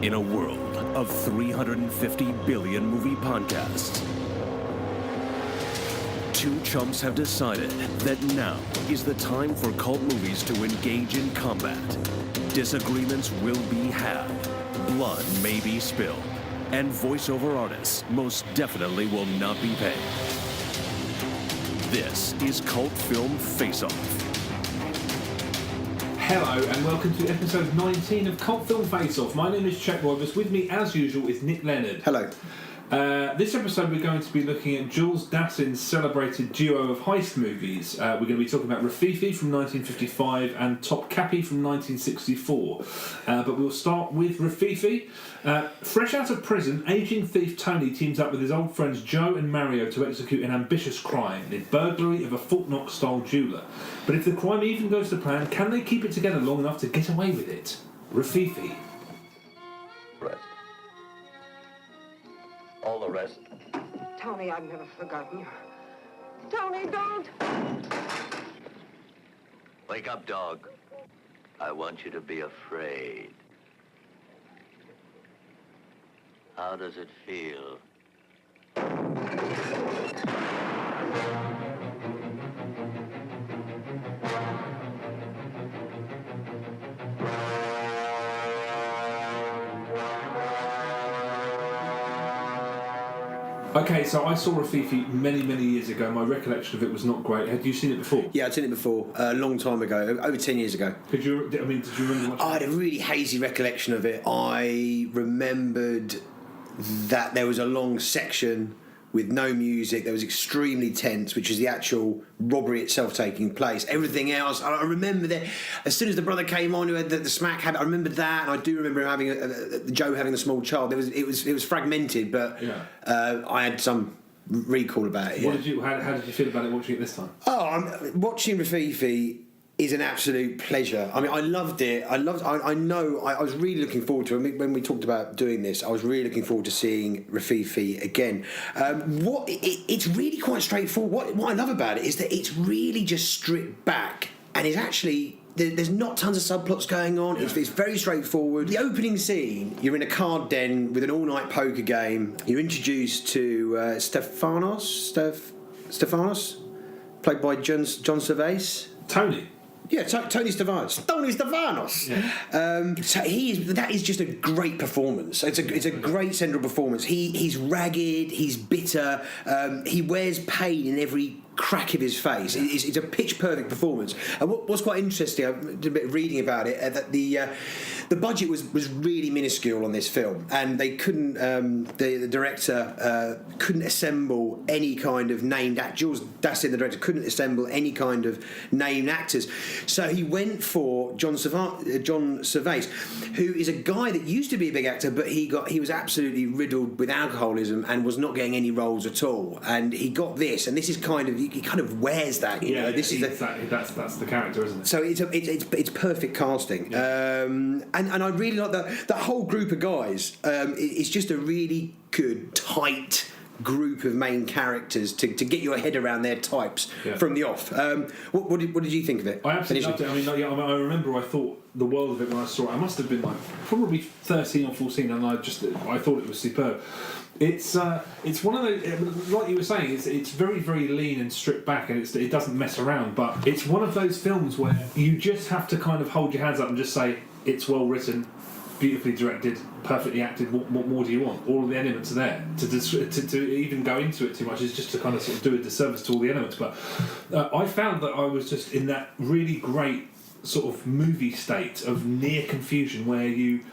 In a world of 350 billion movie podcasts, two chumps have decided that now is the time for cult movies to engage in combat. Disagreements will be had, blood may be spilled, and voiceover artists most definitely will not be paid. This is Cult Film Face-Off. Hello and welcome to episode 19 of Cult Film Face-Off. My name is Chet Rogers. With me, as usual, is Nick Leonard. Hello. This episode we're going to be looking at Jules Dassin's celebrated duo of heist movies. We're going to be talking about Rififi from 1955 and Topkapi from 1964. But we'll start with Rififi. Fresh out of prison, aging thief Tony teams up with his old friends Joe and Mario to execute an ambitious crime, the burglary of a Fort Knox-style jeweller. But if the crime even goes to plan, can they keep it together long enough to get away with it? Rififi. Rest. All the rest. Tony, I've never forgotten you. Tony, don't! Wake up, dog. I want you to be afraid. How does it feel? Okay, so I saw Rififi many years ago. My recollection of it was not great. Had you seen it before? Yeah, I'd seen it before, a long time ago, over 10 years ago. Did you remember much? I had a really hazy recollection of it. I remembered that there was a long section with no music. There was extremely tense, which is the actual robbery itself taking place. Everything else, I remember that as soon as the brother came on who had the smack habit, I remembered that, and I do remember him having Joe having a small child. It was fragmented, but yeah. I had some recall about it. How did you feel about it watching it this time? Watching Rififi is an absolute pleasure. I mean, I loved it. I was really looking forward to it. I mean, when we talked about doing this, I was really looking forward to seeing Rififi again. It's really quite straightforward. What I love about it is that it's really just stripped back and is actually... There's not tons of subplots going on. Yeah. It's very straightforward. The opening scene, you're in a card den with an all-night poker game. You're introduced to Stefanos, played by John Servais. Tony. Yeah, Tony Stefanos. Tony Stefanos. Yeah. That is just a great performance. It's a great central performance. He's ragged. He's bitter. He wears pain in every crack of his face. It's a pitch perfect performance. And what's quite interesting, I did a bit of reading about it, that the budget was really minuscule on this film, and they couldn't. The director couldn't assemble any kind of named actors. Jules Dassin, the director, couldn't assemble any kind of named actors. So he went for John Servais, who is a guy that used to be a big actor, but he was absolutely riddled with alcoholism and was not getting any roles at all. And he got this, and this is kind of he kind of wears that. You know, this is exactly that's the character, isn't it? So it's perfect casting, and I really like that whole group of guys. It's just a really good tight group of main characters to get your head around their types from the off. What did you think of it? I absolutely loved it. I remember I thought the world of it when I saw it. I must have been probably 13 or 14, and I thought it was superb. It's one of those, like you were saying, it's very lean and stripped back, and it doesn't mess around. But it's one of those films where you just have to kind of hold your hands up and just say it's well written, beautifully directed, perfectly acted. What more do you want? All of the elements are there. To even go into it too much is just to kind of sort of do a disservice to all the elements. But I found that I was just in that really great sort of movie state of near confusion where you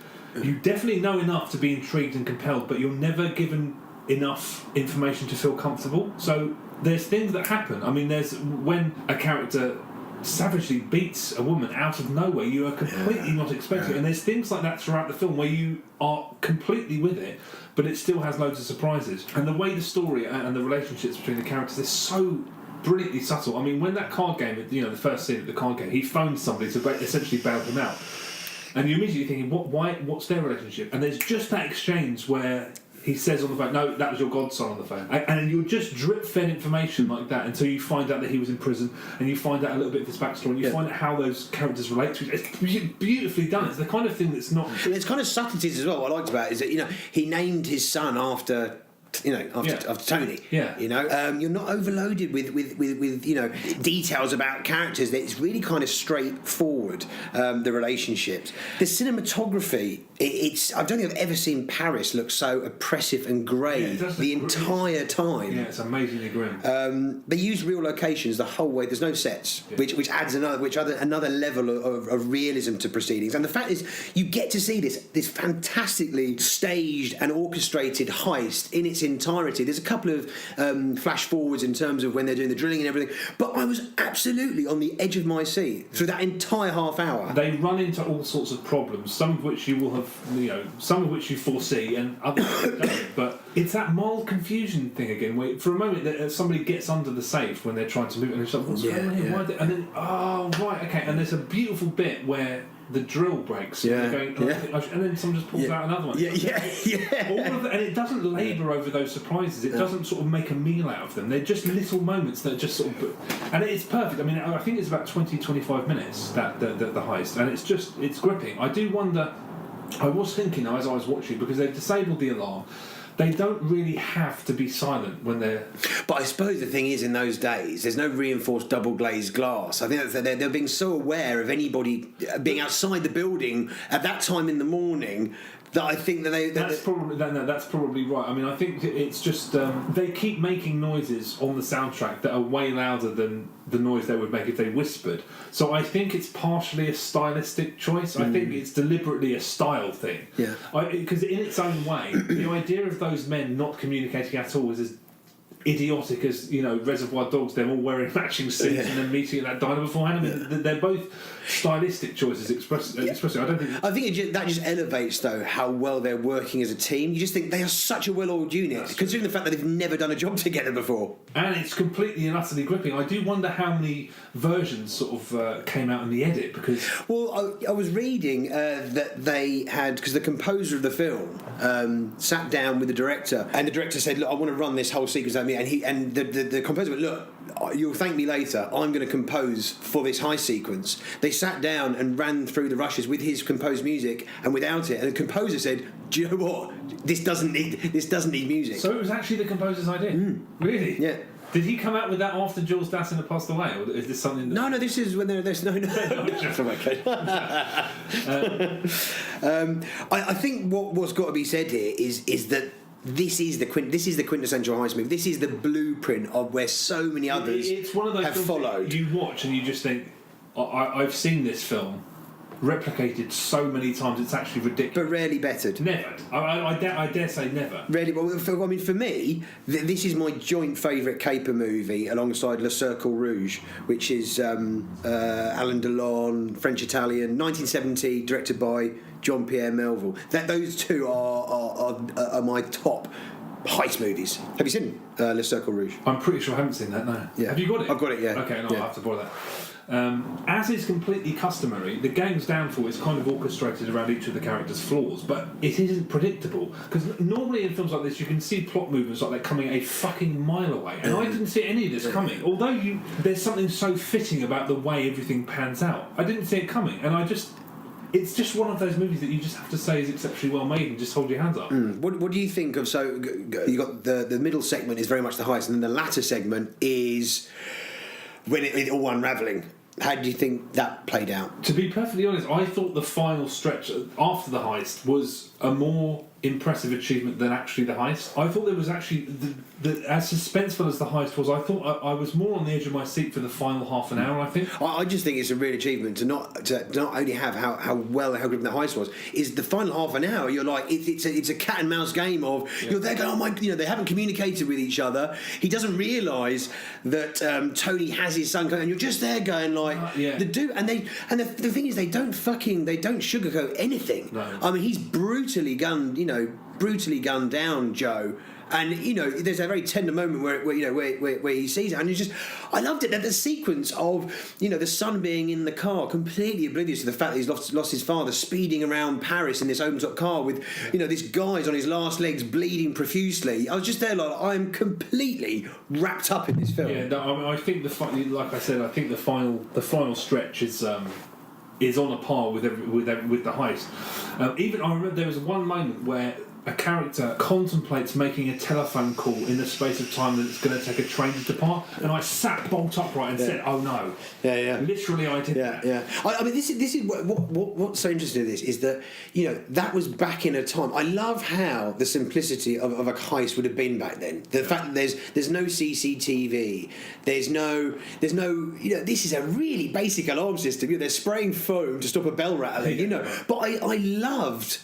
definitely know enough to be intrigued and compelled, but you're never given enough information to feel comfortable. So there's things that happen. I mean, there's when a character savagely beats a woman out of nowhere, you are completely not expecting it. And there's things like that throughout the film where you are completely with it, but it still has loads of surprises. And the way the story and the relationships between the characters is so brilliantly subtle. I mean, when that card game, the first scene at the card game, he phones somebody to essentially bail him out. And you're immediately thinking, what's their relationship? And there's just that exchange where he says on the phone, no, that was your godson on the phone. And you're just drip-fed information like that until you find out that he was in prison, and you find out a little bit of his backstory, and you find out how those characters relate to each other. It's beautifully done. It's the kind of thing that's not... There's kind of subtleties as well. What I liked about it is that, you know, he named his son after Tony. Yeah. You know, you're not overloaded with you know, details about characters. That it's really kind of straightforward. The relationships, the cinematography. I don't think I've ever seen Paris look so oppressive and grey the entire time. Yeah, it's amazingly grim. They use real locations the whole way. There's no sets, which adds another level of realism to proceedings. And the fact is, you get to see this fantastically staged and orchestrated heist in its entirety. There's a couple of flash forwards in terms of when they're doing the drilling and everything, but I was absolutely on the edge of my seat through that entire half hour. They run into all sorts of problems, some of which you will have, you know, some of which you foresee, and others you don't. But it's that mild confusion thing again, where for a moment that somebody gets under the safe when they're trying to move it, and it's like, what's going on here? Why and then, oh right, okay, and there's a beautiful bit where the drill breaks, and, and then someone just pulls out another one. Yeah. All of that, and it doesn't labour over those surprises. It doesn't sort of make a meal out of them. They're just little moments that just sort of, and it's perfect. I mean, I think it's about 20-25 minutes that the heist, and it's gripping. I do wonder. I was thinking though, as I was watching, because they've disabled the alarm. They don't really have to be silent when they're... But I suppose the thing is, in those days, there's no reinforced double-glazed glass. I think that they're being so aware of anybody being outside the building at that time in the morning that I think that that's probably right. I mean, I think it's just they keep making noises on the soundtrack that are way louder than the noise they would make if they whispered. So I think it's partially a stylistic choice. I think it's deliberately a style thing. Yeah. Because in its own way, the idea of those men not communicating at all is as idiotic as, you know, Reservoir Dogs, them all wearing matching suits and then meeting at that diner beforehand. I mean, they're both stylistic choices expressive. I think that just elevates though how well they're working as a team. You just think they are such a well-oiled unit, considering the fact that they've never done a job together before. And it's completely and utterly gripping. I do wonder how many versions sort of came out in the edit, because... Well, I was reading that they had, because the composer of the film sat down with the director, and the director said, look, I want to run this whole sequence at me, and the composer went, look, you'll thank me later, I'm going to compose for this high sequence. They sat down and ran through the rushes with his composed music and without it, and the composer said, do you know what, this doesn't need music. So it was actually the composer's idea? Really? Yeah. Did he come out with that after Jules Dassin had passed away, or is this something that... No, this is when there's no. I think what's got to be said here is that this is the quintessential heist movie. This is the blueprint of where so many others it's one of those have followed. You watch and you just think, I've seen this film replicated so many times, it's actually ridiculous. But rarely bettered. Never. I dare say never. Really, well, for me, this is my joint favourite caper movie alongside Le Cercle Rouge, which is Alain Delon, French-Italian, 1970, directed by Jean-Pierre Melville. Those two are my top heist movies. Have you seen Le Cercle Rouge? I'm pretty sure I haven't seen that, no. Yeah. Have you got it? I've got it, yeah. Okay, no, I'll have to borrow that. As is completely customary, the gang's downfall is kind of orchestrated around each of the characters' flaws, but it isn't predictable, because normally in films like this you can see plot movements like that coming a fucking mile away, and I didn't see any of this coming. Although there's something so fitting about the way everything pans out, I didn't see it coming, and it's just one of those movies that you just have to say is exceptionally well made and just hold your hands up. What do you think of, so you got the middle segment is very much the heist, and then the latter segment is when it all unravelling. How do you think that played out? To be perfectly honest, I thought the final stretch after the heist was a more impressive achievement than actually the heist. I thought there was actually as suspenseful as the heist was. I thought I was more on the edge of my seat for the final half an hour. I think. I just think it's a real achievement to not only have how good the heist was. Is the final half an hour? You're like it's a cat and mouse game of you're there going, oh my, they haven't communicated with each other. He doesn't realise that Tony has his son, and you're just there going like the dude. And the thing is they don't sugarcoat anything. No. I mean he's brutally gunned down Joe, And there's a very tender moment where he sees it, and it's just, I loved it. That the sequence of the son being in the car, completely oblivious to the fact that he's lost his father, speeding around Paris in this open-top car with this guy's on his last legs, bleeding profusely. I was just there, like, I am completely wrapped up in this film. Yeah, no, I mean, I think like I said, I think the final stretch is on a par with the heist. Even I remember there was one moment where a character contemplates making a telephone call in the space of time that it's going to take a train to depart, and I sat bolt upright and said, "Oh no!" Yeah. Literally, I did that. Yeah. I mean, this is what's so interesting in this is that that was back in a time. I love how the simplicity of a heist would have been back then. The fact that there's no CCTV, there's no this is a really basic alarm system. They're spraying foam to stop a bell rattling. But I loved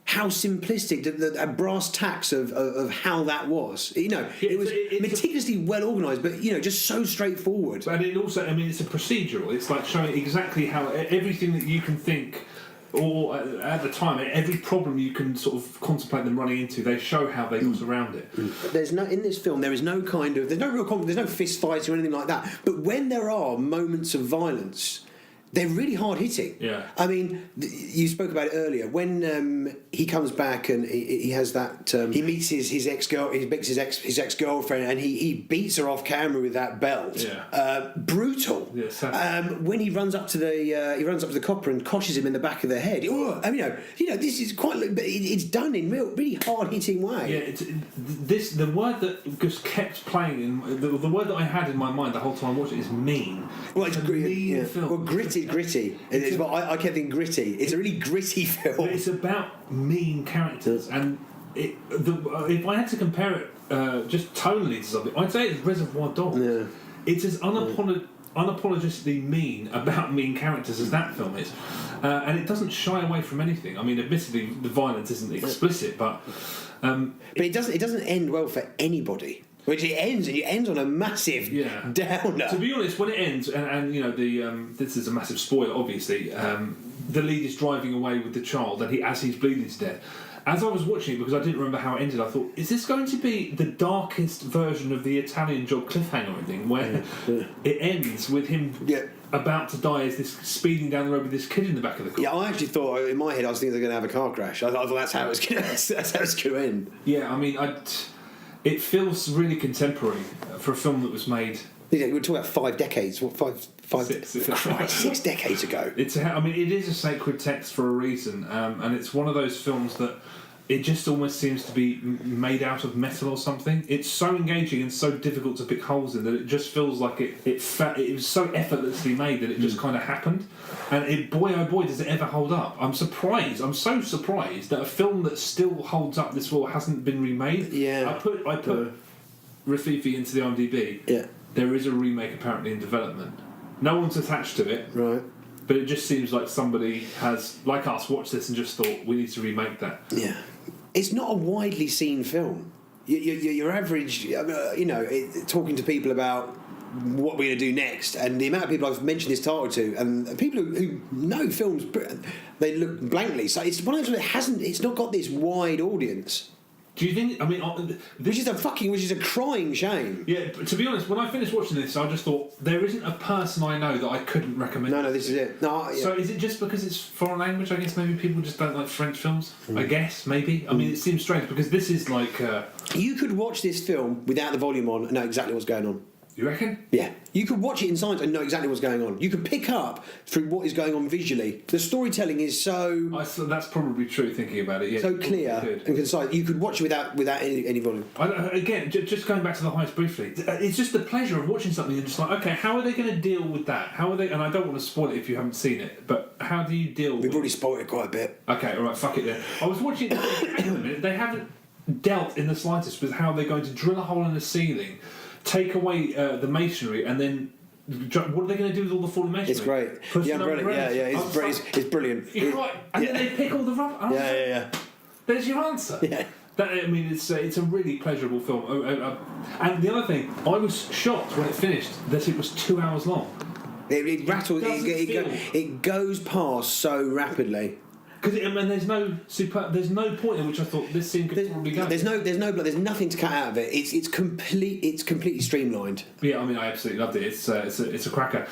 how simplistic the brass tacks of how that was. It was meticulously well organised, but just so straightforward. And it also, I mean, it's a procedural. It's like showing exactly how everything that you can think, or at the time, every problem you can sort of contemplate them running into, they show how they got around it. There's no in this film. There's no real there's no fist fights or anything like that. But when there are moments of violence, they're really hard hitting. Yeah. I mean, you spoke about it earlier. When he comes back and he has that, he meets his ex-girl, he meets his ex-girlfriend, and he beats her off camera with that belt. Yeah. Brutal. Yeah, when he runs up to the copper and coshes him in the back of the head. I mean, this is quite. It's done in really hard hitting way. Yeah. The word that just kept playing in the word that I had in my mind the whole time I watched it is mean. Well, it's mean film. Well, gritty. It's what I kept thinking gritty. It's a really gritty film. But it's about mean characters, and if I had to compare it just tonally to something, I'd say it's Reservoir Dogs. Yeah. It's as unapologetically mean about mean characters as that film is, and it doesn't shy away from anything. I mean, admittedly, the violence isn't explicit, but it doesn't end well for anybody. Which it ends on a massive downer. To be honest, when it ends, and this is a massive spoiler, obviously, the lead is driving away with the child, and as he's bleeding to death. As I was watching it, because I didn't remember how it ended, I thought, is this going to be the darkest version of the Italian Job cliffhanger thing, where it ends with him about to die as this speeding down the road with this kid in the back of the car? Yeah, I actually thought, in my head, I was thinking they're going to have a car crash. I thought that's how it's going to end. Yeah, I mean, it feels really contemporary for a film that was made. We're talking about 5 decades. What, 6 decades ago? It is a sacred text for a reason, and it's one of those films that it just almost seems to be made out of metal or something. It's so engaging and so difficult to pick holes in that it just feels like it was so effortlessly made that it just kind of happened. And boy oh boy does it ever hold up. I'm so surprised that a film that still holds up this well hasn't been remade. Yeah. I put Rififi into the IMDb. Yeah. There is a remake apparently in development. No one's attached to it. Right. But it just seems like somebody has, like us, watched this and just thought, we need to remake that. Yeah. It's not a widely seen film. Your average, talking to people about what we're going to do next, and the amount of people I've mentioned this title to, and people who know films, they look blankly. So it's one of those it's not got this wide audience. Do you think? I mean, which is a crying shame. Yeah, to be honest, when I finished watching this, I just thought there isn't a person I know that I couldn't recommend. No, this is it. No, yeah. So is it just because it's foreign language? I guess maybe people just don't like French films. I guess maybe. I mean, it seems strange because this is like. You could watch this film without the volume on and know exactly what's going on. You reckon? Yeah. You could watch it in silence and know exactly what's going on. You can pick up through what is going on visually. The storytelling is so... that's probably true, thinking about it. Yeah, so clear and concise. You could watch it without any volume. Again, just going back to the heist briefly, it's just the pleasure of watching something and just like, okay, how are they going to deal with that? How are they... And I don't want to spoil it if you haven't seen it, but how do you deal with... We've already spoiled it quite a bit. Okay, all right, fuck it then. I was watching it, hang on a minute, they haven't dealt in the slightest with how they're going to drill a hole in the ceiling, take away the masonry, and then what are they going to do with all the fallen masonry? It's great. The umbrella, it's brilliant. And then they pick all the rubber. Yeah. There's your answer. Yeah. It's a really pleasurable film. And the other thing, I was shocked when it finished that it was 2 hours long. It rattles. It goes past so rapidly. Because there's no point in which I thought this scene could probably go. There's nothing to cut out of it. It's completely streamlined. Yeah, I mean, I absolutely loved it. It's a cracker.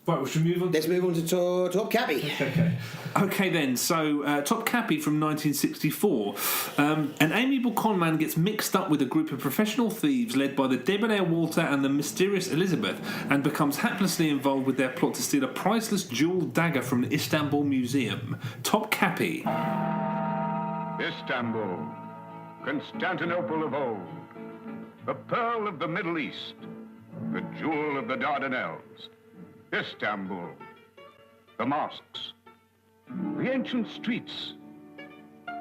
Right, we should move on. Let's move on to Topkapi. Okay then, so Topkapi from 1964. An amiable conman gets mixed up with a group of professional thieves led by the debonair Walter and the mysterious Elizabeth and becomes haplessly involved with their plot to steal a priceless jewelled dagger from the Istanbul Museum. Topkapi. Istanbul, Constantinople of old, the pearl of the Middle East, the jewel of the Dardanelles. Istanbul, the mosques, the ancient streets,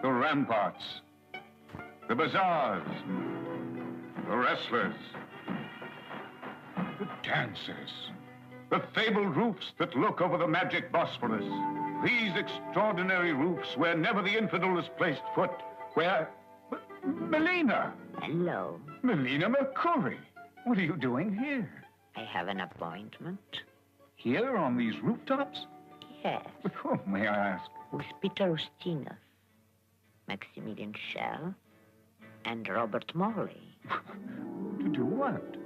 the ramparts, the bazaars, the wrestlers, the dancers, the fabled roofs that look over the magic Bosphorus. These extraordinary roofs where never the infidel has placed foot, where... Melina! Hello. Melina Mercuri! What are you doing here? I have an appointment. Here on these rooftops? Yes. With whom, may I ask? With Peter Ustinov, Maximilian Schell, and Robert Morley. To do what?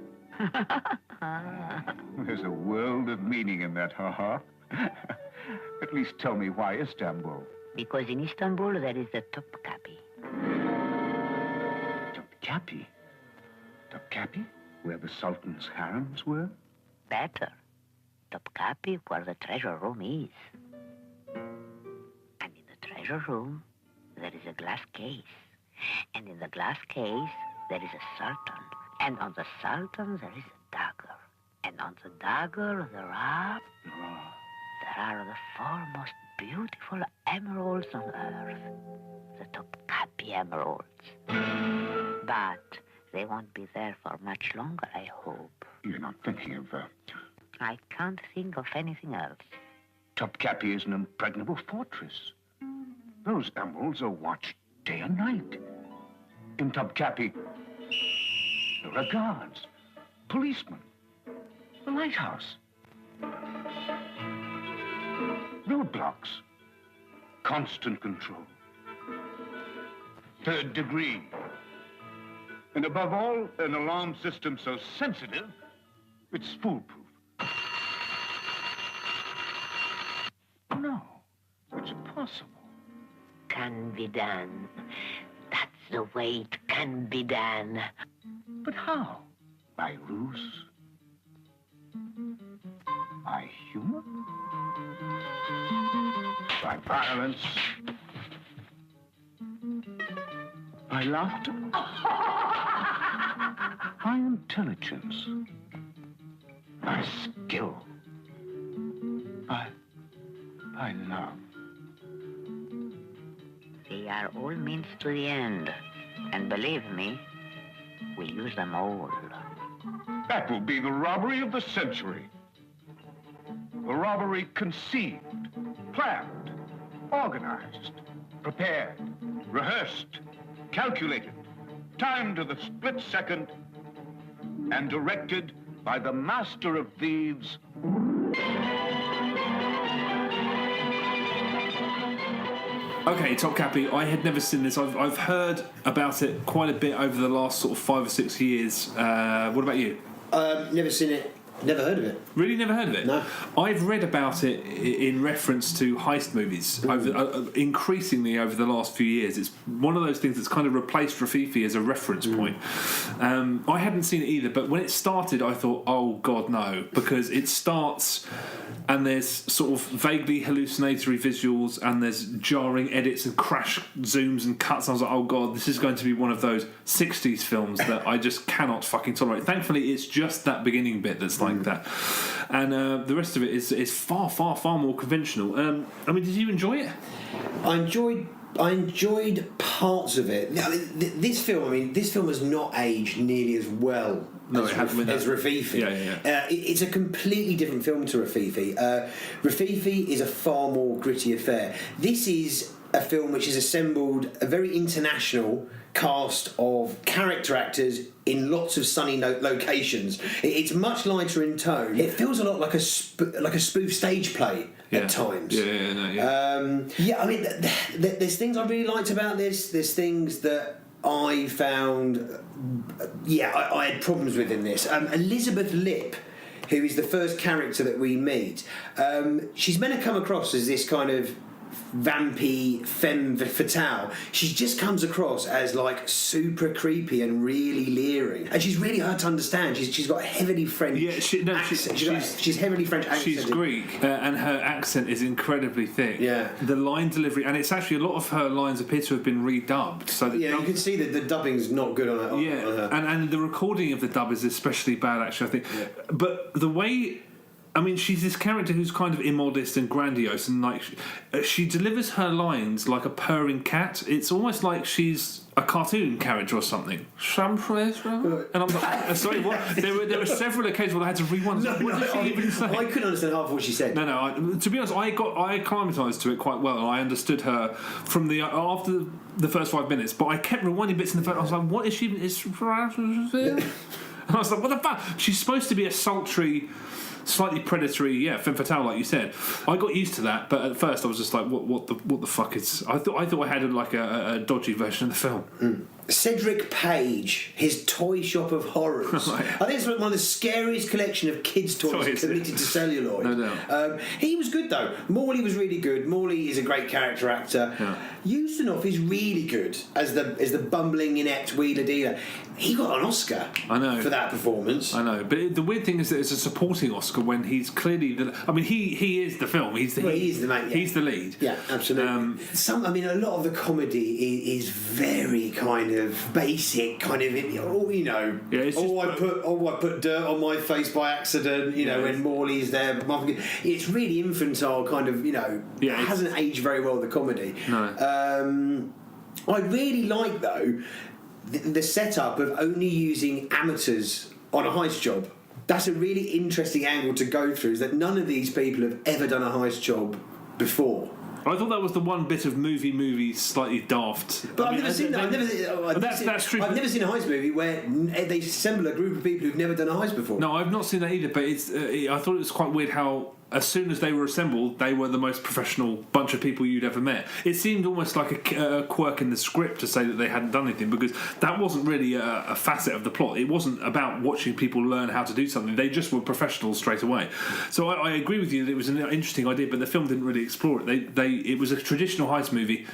There's a world of meaning in that, ha-ha. At least tell me why Istanbul. Because in Istanbul there is the Topkapi. Topkapi? Topkapi? Where the Sultan's harems were? Better. Topkapi, where the treasure room is. And in the treasure room, there is a glass case. And in the glass case, there is a sultan. And on the sultan, there is a dagger. And on the dagger, there are the four most beautiful emeralds on earth. The Topkapi emeralds. But they won't be there for much longer, I hope. You're not thinking of, I can't think of anything else. Topkapi is an impregnable fortress. Those emeralds are watched day and night. In Topkapi, there are guards, policemen, the lighthouse, roadblocks, constant control, third degree, and above all, an alarm system so sensitive, it's foolproof. No, it's impossible. Can be done. That's the way it can be done. But how? By ruse? By humor? By violence? By laughter? By intelligence? By skill? By love? They are all means to the end. And believe me, we'll use them all. That will be the robbery of the century. The robbery conceived, planned, organized, prepared, rehearsed, calculated, timed to the split second, and directed by the master of thieves. Okay, Topkapi, I had never seen this. I've heard about it quite a bit over the last sort of 5 or 6 years. What about you? Never seen it. Never heard of it. Really, never heard of it? No. I've read about it in reference to heist movies increasingly over the last few years. It's one of those things that's kind of replaced Rififi as a reference point. I hadn't seen it either, but when it started, I thought, oh, God, no, because it starts and there's sort of vaguely hallucinatory visuals and there's jarring edits and crash zooms and cuts. I was like, oh, God, this is going to be one of those 60s films that I just cannot fucking tolerate. Thankfully, it's just that beginning bit that's like that. And the rest of it is far, far, far more conventional. I mean, did you enjoy it? I enjoyed parts of it. This film has not aged nearly as well as Rififi. Yeah. It's a completely different film to Rififi. Rififi is a far more gritty affair. This is a film which has assembled a very international cast of character actors in lots of sunny locations. It's much lighter in tone. It feels a lot like a spoof stage play at times. I mean, there's things I really liked about this. There's things that I found, I had problems with in this. Elizabeth Lipp, who is the first character that we meet, she's meant to come across as this kind of vampy femme fatale. She just comes across as like super creepy and really leering, and she's really hard to understand. She's got a heavily French accent. She's heavily French accent. She's Greek, and her accent is incredibly thick. Yeah, the line delivery, and it's actually a lot of her lines appear to have been redubbed. So that you can see that the dubbing's not good on her. And the recording of the dub is especially bad, actually, I think. Yeah. But the way, I mean, she's this character who's kind of immodest and grandiose, and like she delivers her lines like a purring cat. It's almost like she's a cartoon character or something. And I'm like, sorry, what? There were several occasions where I had to rewind. What did she even say? I couldn't understand half of what she said. To be honest, I acclimatised to it quite well, and I understood her from after the first 5 minutes. But I kept rewinding bits in the first. I was like, what is she? And I was like, what the fuck? She's supposed to be a sultry, slightly predatory, femme fatale, like you said. I got used to that, but at first I was just like, what the fuck is? I thought I had a dodgy version of the film. Cedric Page, his toy shop of horrors. I think it's one of the scariest collection of kids' toys committed to celluloid. No doubt. He was good though. Morley was really good. Morley is a great character actor. Ustinov is really good as the bumbling, inept wheeler dealer. He got an Oscar. I know, for that performance. I know, but the weird thing is that it's a supporting Oscar when he's clearly he is the film. He's the main. He's the lead. Yeah, absolutely. A lot of the comedy is very kind of basic, kind of I put dirt on my face by accident. When Morley's there, it's really infantile, kind of. It hasn't aged very well, the comedy. No. I really like though the setup of only using amateurs on a heist job. That's a really interesting angle to go through, is that none of these people have ever done a heist job before. I thought that was the one bit of movie slightly daft. But I've never seen that. That's true. I've never seen a heist movie where they assemble a group of people who've never done a heist before. No, I've not seen that either. But I thought it was quite weird how, as soon as they were assembled, they were the most professional bunch of people you'd ever met. It seemed almost like a quirk in the script to say that they hadn't done anything, because that wasn't really a facet of the plot. It wasn't about watching people learn how to do something. They just were professionals straight away. So I agree with you that it was an interesting idea, but the film didn't really explore it. It was a traditional heist movie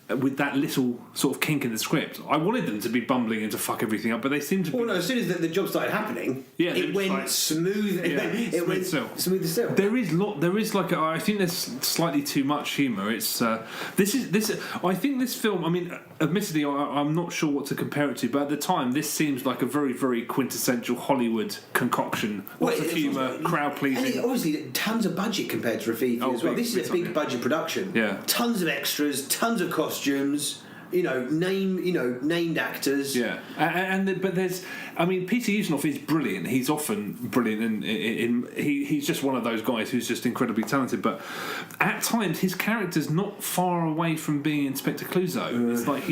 with that little sort of kink in the script. I wanted them to be bumbling and to fuck everything up, but they seemed to. Well, no. As soon as the job started happening, it went smooth. It went smooth as silk. There is like I think there's slightly too much humour. It's this. I think this film. I mean, admittedly, I'm not sure what to compare it to, but at the time, this seems like a very, very quintessential Hollywood concoction. Lots of humour, crowd pleasing. And obviously, tons of budget compared to Rififi as well. This is a big budget production. Yeah, tons of extras, tons of costumes. Named actors. Yeah, but there's. I mean, Peter Ustinov is brilliant. He's often brilliant, and he's just one of those guys who's just incredibly talented. But at times, his character's not far away from being Inspector Clouseau. It's like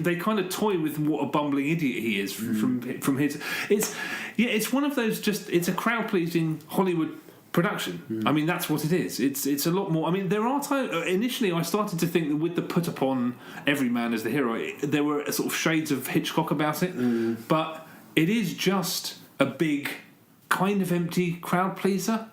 they kind of toy with what a bumbling idiot he is from his. It's one of those. It's a crowd pleasing Hollywood production. I mean, that's what it is. It's a lot more. I mean, there are times. Initially, I started to think that with the put upon every man as the hero, there were sort of shades of Hitchcock about it. But it is just a big, kind of empty crowd pleaser.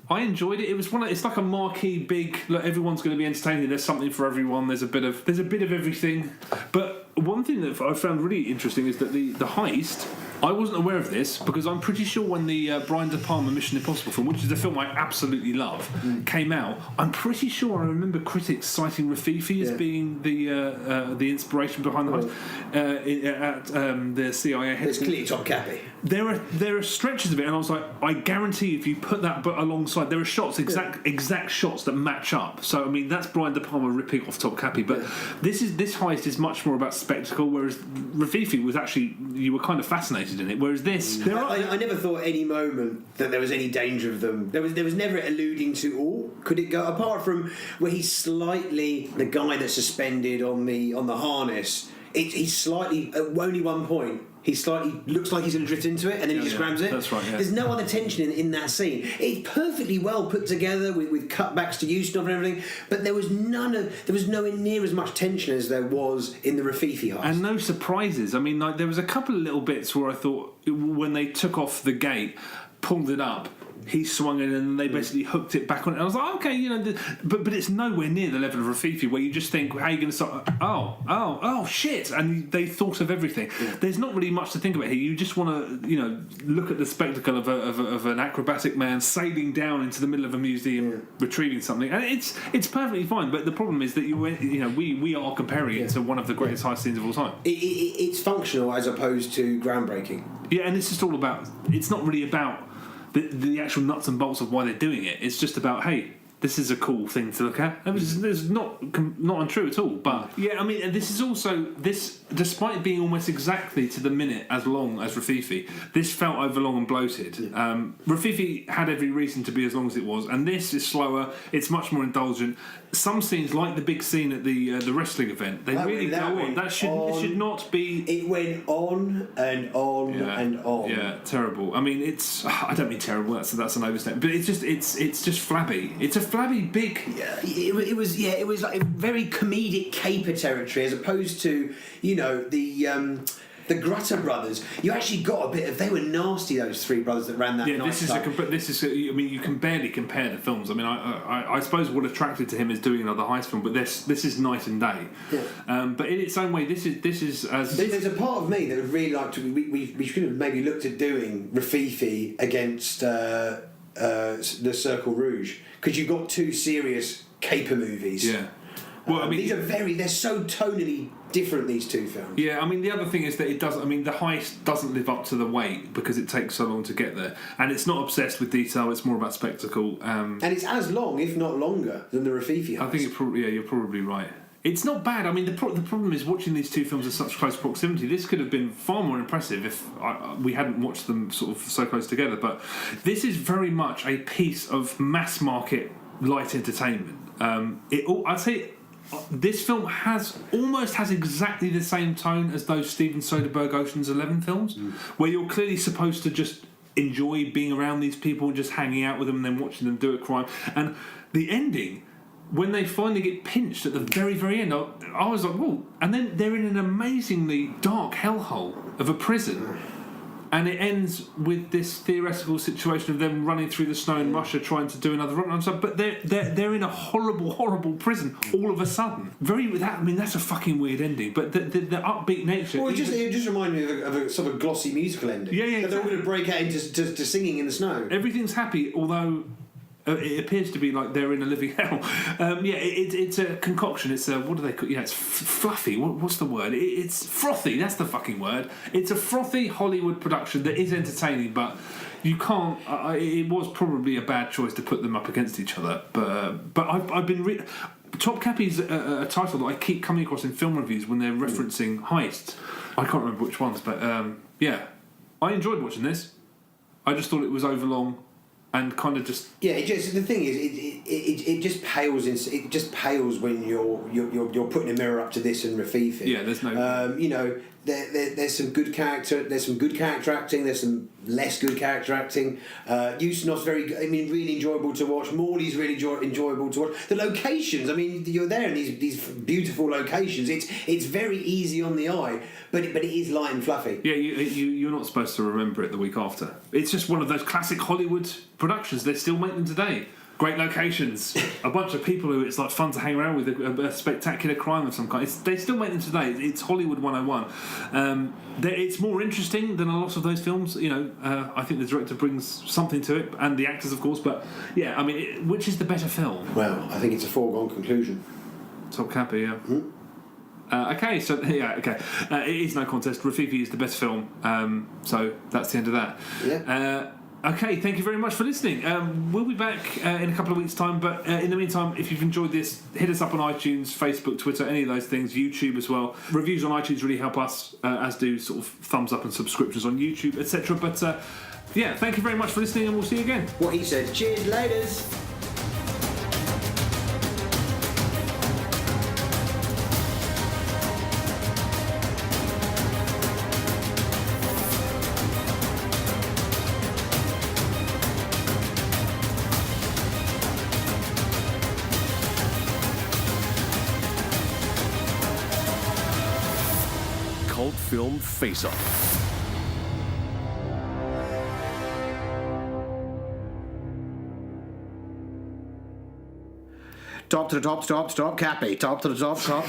I enjoyed it. It was it's like a marquee big. Look, everyone's going to be entertaining. There's something for everyone. There's a bit of everything. But one thing that I found really interesting is that the heist. I wasn't aware of this because I'm pretty sure when the Brian De Palma Mission Impossible film, which is a film I absolutely love, came out, I'm pretty sure I remember critics citing Rififi as being the inspiration behind the heist at the CIA headquarters. It's clearly Topkapi. There are stretches of it, and I was like, I guarantee if you put that alongside, there are shots, exact shots that match up. So I mean, that's Brian De Palma ripping off Topkapi, but this heist is much more about spectacle. Whereas Rififi was actually, you were kind of fascinated in it. Whereas this, I never thought any moment that there was any danger of them. There was never alluding to, could it go, apart from where he's slightly the guy that's suspended on the harness. He's slightly at only one point. He slightly looks like he's going to drift into it, and then he just grabs it. That's right. Yeah. There's no other tension in that scene. It's perfectly well put together with cutbacks to Ustinov and everything, but there was nowhere near as much tension as there was in the Rififi heist. And no surprises. I mean, like, there was a couple of little bits where I thought when they took off the gate, pulled it up, he swung in and they basically hooked it back on. And I was like, okay, but it's nowhere near the level of Rififi where you just think, how are you going to start? Oh, shit! And they thought of everything. Yeah. There's not really much to think about here. You just want to, look at the spectacle of an acrobatic man sailing down into the middle of a museum, retrieving something, and it's perfectly fine. But the problem is that we are comparing it to one of the greatest heist scenes of all time. It's functional as opposed to groundbreaking. Yeah, and it's just all about. It's not really about the actual nuts and bolts of why they're doing it. It's just about, hey, this is a cool thing to look at. This is not untrue at all. But yeah, I mean, this is also despite being almost exactly to the minute as long as Rififi, this felt overlong and bloated. Yeah. Rififi had every reason to be as long as it was, and this is slower. It's much more indulgent. Some scenes, like the big scene at the wrestling event, they really go on. It should not be. It went on and on and on. Yeah, terrible. I mean, I don't mean terrible. That's an overstatement. But it's just flabby. It's a flabby big. Yeah, it was like a very comedic caper territory as opposed to the Grutta brothers. You actually got a bit of. They were nasty, those three brothers that ran that. Yeah, I mean, you can barely compare the films. I mean, I suppose what attracted to him is doing another heist film, but this is night and day. Yeah. But in its own way, this is as. There's a part of me that would really like to. We should have maybe looked at doing Rififi against the Circle Rouge, because you've got two serious caper movies. Yeah. Well, I mean, they're so tonally different, these two films. Yeah, I mean, the other thing is that it doesn't. I mean, the heist doesn't live up to the weight because it takes so long to get there, and it's not obsessed with detail. It's more about spectacle. And it's as long, if not longer, than the Rififi heist. I think you're probably right. It's not bad. I mean, the problem is watching these two films at such close proximity. This could have been far more impressive if we hadn't watched them sort of so close together. But this is very much a piece of mass market light entertainment. I'd say. This film almost has exactly the same tone as those Steven Soderbergh Ocean's 11 films, where you're clearly supposed to just enjoy being around these people and just hanging out with them and then watching them do a crime. And the ending, when they finally get pinched at the very, very end, I was like, whoa. And then they're in an amazingly dark hellhole of a prison. And it ends with this theoretical situation of them running through the snow in Russia trying to do another run. But they're in a horrible, horrible prison all of a sudden. That's a fucking weird ending. But the upbeat nature. Well, it just reminded me of a sort of glossy musical ending. Yeah, exactly. They're all going to break out into singing in the snow. Everything's happy, although. It appears to be like they're in a living hell. It's a concoction. It's what do they call? Yeah, it's fluffy. What's the word? It's frothy. That's the fucking word. It's a frothy Hollywood production that is entertaining, but you can't. It was probably a bad choice to put them up against each other. But I've been. Topkapi is a title that I keep coming across in film reviews when they're referencing heists. I can't remember which ones, but I enjoyed watching this. I just thought it was overlong. And kind of just the thing is, it just pales. It just pales when you're putting a mirror up to this and Rififi. Yeah, there's no. There's some good character. There's some good character acting. There's some less good character acting. Ustinov's really enjoyable to watch. Morley's really enjoyable to watch. The locations. I mean, you're there in these beautiful locations. It's very easy on the eye, but it is light and fluffy. Yeah, you're not supposed to remember it the week after. It's just one of those classic Hollywood productions. They still make them today. Great locations, a bunch of people who it's like fun to hang around with, a spectacular crime of some kind. They still make them today. It's Hollywood 101. It's more interesting than a lot of those films. I think the director brings something to it, and the actors, of course. But yeah, I mean, which is the better film? Well, I think it's a foregone conclusion. Topkapi, yeah. Okay, so it is no contest. Rififi is the best film, so that's the end of that. Yeah. Okay, thank you very much for listening. We'll be back in a couple of weeks' time, but in the meantime, if you've enjoyed this, hit us up on iTunes, Facebook, Twitter, any of those things, YouTube as well. Reviews on iTunes really help us, as do sort of thumbs up and subscriptions on YouTube, etc. But thank you very much for listening, and we'll see you again. What he said. Cheers, laters. Cult Film Face-Off. Top to the top, stop, Cappy. Top to the top, stop.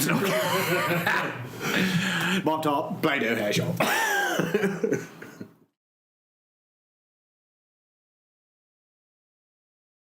Bottom top, Play-Doh hair shop.